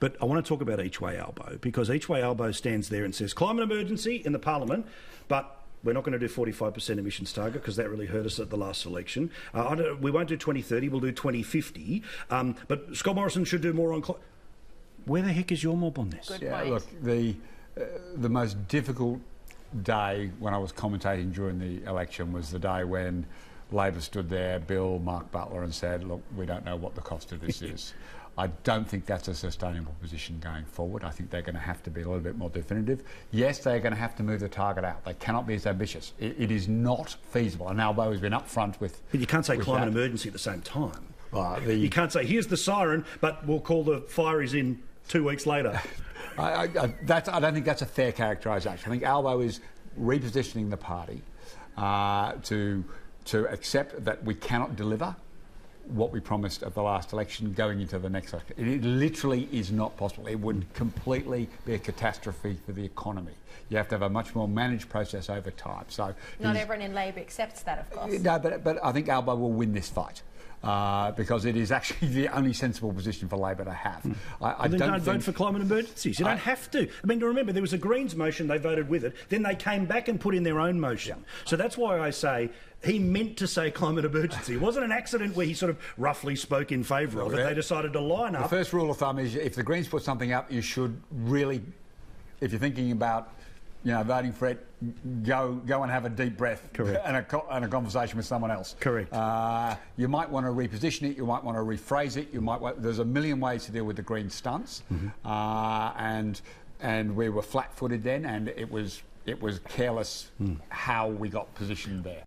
But I want to talk about Each Way Albo, because Each Way Albo stands there and says climate emergency in the parliament, but we're not going to do 45% emissions target because that really hurt us at the last election. We won't do 2030, we'll do 2050. But Scott Morrison should do more on... Where the heck is your mob on this? Look, the most difficult day when I was commentating during the election was the day when Labor stood there, Bill, Mark Butler, and said, look, we don't know what the cost of this is. I don't think that's a sustainable position going forward. I think they're going to have to be a little bit more definitive. Yes, they're going to have to move the target out. They cannot be as ambitious. It is not feasible. And Albo has been upfront with... But you can't say climate emergency at the same time. You can't say, here's the siren, but we'll call the fireys in 2 weeks later. I don't think that's a fair characterisation. I think Albo is repositioning the party to accept that we cannot deliver what we promised at the last election going into the next election. It literally is not possible. It would completely be a catastrophe for the economy. You have to have a much more managed process over time. So not everyone in Labor accepts that, of course. No, but I think Albo will win this fight. Because it is actually the only sensible position for Labor to have. I don't vote for climate emergencies. You don't have to. I mean, remember, there was a Greens motion, they voted with it, then they came back and put in their own motion. Yeah. So that's why I say he meant to say climate emergency. It wasn't an accident where he sort of roughly spoke in favour of it. They decided to line up. The first rule of thumb is if the Greens put something up, you should really, if you're thinking about voting for it, go and have a deep breath. Correct. and a conversation with someone else. Correct. You might want to reposition it. You might want to rephrase it. There's a million ways to deal with the Green stance, and we were flat-footed then, and it was careless how we got positioned there.